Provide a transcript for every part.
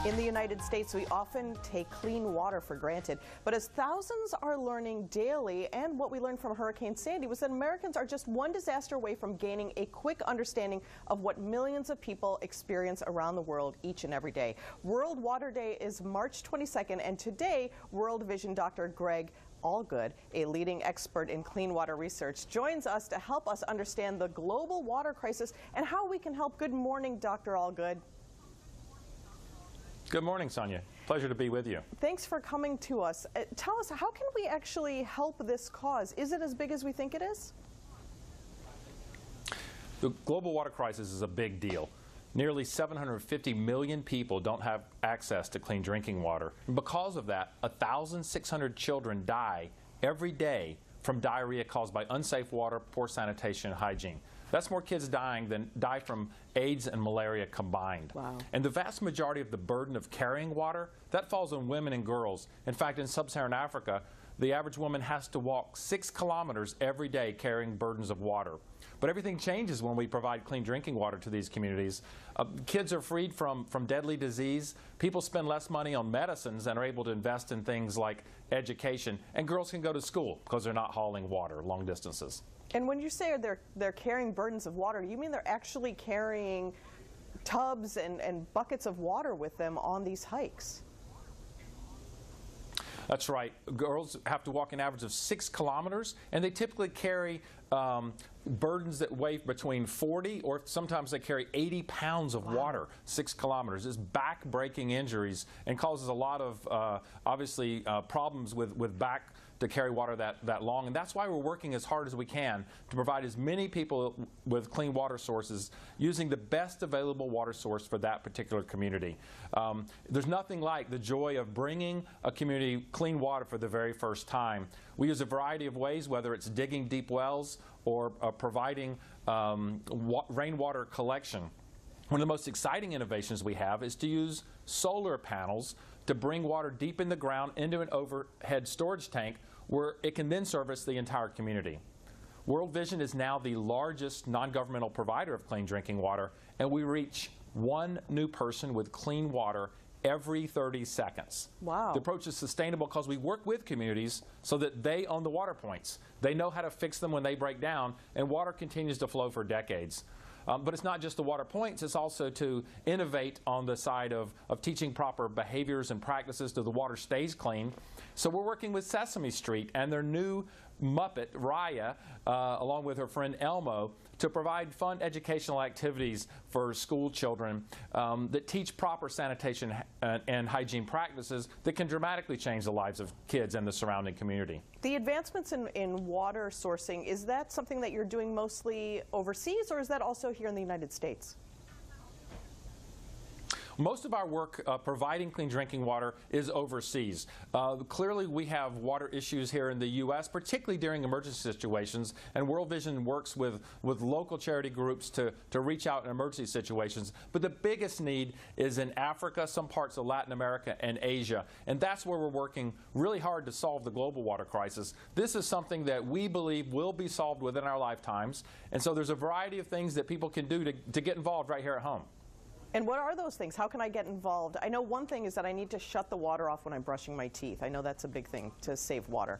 In the United States, we often take clean water for granted, but as thousands are learning daily, and what we learned from Hurricane Sandy was that Americans are just one disaster away from gaining a quick understanding of what millions of people experience around the world each and every day. World Water Day is March 22nd, and today, World Vision Dr. Greg Allgood, a leading expert in clean water research, joins us to help us understand the global water crisis and how we can help. Good morning, Dr. Allgood. Good morning, Sonia. Pleasure to be with you. Thanks for coming to us. Tell us, how can we actually help this cause? Is it as big as we think it is? The global water crisis is a big deal. Nearly 750 million people don't have access to clean drinking water. And because of that, 1,600 children die every day from diarrhea caused by unsafe water, poor sanitation, and hygiene. That's more kids dying than die from AIDS and malaria combined. Wow. And the vast majority of the burden of carrying water, that falls on women and girls. In fact, in sub-Saharan Africa, the average woman has to walk 6 kilometers every day carrying burdens of water. But everything changes when we provide clean drinking water to these communities. Kids are freed from deadly disease. People spend less money on medicines and are able to invest in things like education. And girls can go to school because they're not hauling water long distances. And when you say they're carrying burdens of water, you mean they're actually carrying tubs and buckets of water with them on these hikes? That's right. Girls have to walk an average of 6 kilometers, and they typically carry burdens that weigh between 40 or sometimes they carry 80 pounds of water, 6 kilometers. It's back-breaking injuries and causes a lot of, obviously, problems with back to carry water that long. And that's why we're working as hard as we can to provide as many people with clean water sources using the best available water source for that particular community. There's nothing like the joy of bringing a community clean water for the very first time. We use a variety of ways, whether it's digging deep wells or providing rainwater collection. One of the most exciting innovations we have is to use solar panels to bring water deep in the ground into an overhead storage tank where it can then service the entire community. World Vision is now the largest non-governmental provider of clean drinking water, and we reach 1 new person with clean water every 30 seconds. Wow. The approach is sustainable because we work with communities so that they own the water points. They know how to fix them when they break down, and water continues to flow for decades. But it's not just the water points, it's also to innovate on the side of teaching proper behaviors and practices so the water stays clean. So we're working with Sesame Street and their new Muppet, Raya, along with her friend Elmo, to provide fun educational activities for school children that teach proper sanitation and hygiene practices that can dramatically change the lives of kids and the surrounding community. The advancements in water sourcing, is that something that you're doing mostly overseas, or is that also here in the United States? Most of our work providing clean drinking water is overseas. Clearly, we have water issues here in the U.S., particularly during emergency situations, and World Vision works with local charity groups to reach out in emergency situations. But the biggest need is in Africa, some parts of Latin America, and Asia, and that's where we're working really hard to solve the global water crisis. This is something that we believe will be solved within our lifetimes, and so there's a variety of things that people can do to get involved right here at home. And what are those things? How can I get involved? I know one thing is that I need to shut the water off when I'm brushing my teeth. I know that's a big thing to save water.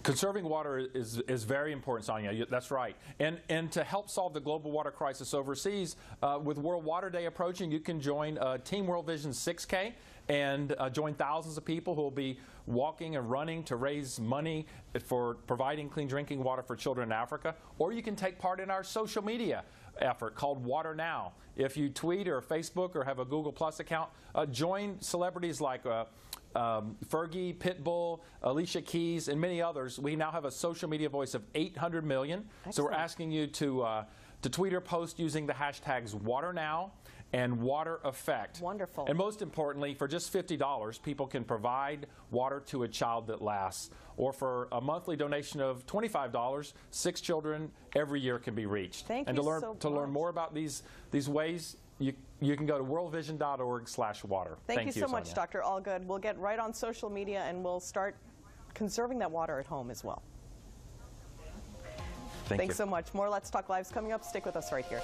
Conserving water is very important, Sonia. That's right. And to help solve the global water crisis overseas, with World Water Day approaching, you can join Team World Vision 6K and join thousands of people who will be walking and running to raise money for providing clean drinking water for children in Africa. Or you can take part in our social media effort called Water Now. If you tweet or Facebook or have a Google Plus account, join celebrities like Fergie, Pitbull, Alicia Keys, and many others. We now have a social media voice of 800 million. Excellent. So we're asking you to tweet or post using the hashtags WaterNow and WaterEffect. Wonderful. And most importantly, for just $50, people can provide water to a child that lasts. Or for a monthly donation of $25, 6 children every year can be reached. Thank you so much. To learn more about these ways, you can go to worldvision.org/water. Thank you so much, Dr. Allgood. We'll get right on social media and we'll start conserving that water at home as well. Thanks so much. More Let's Talk Live's coming up. Stick with us right here.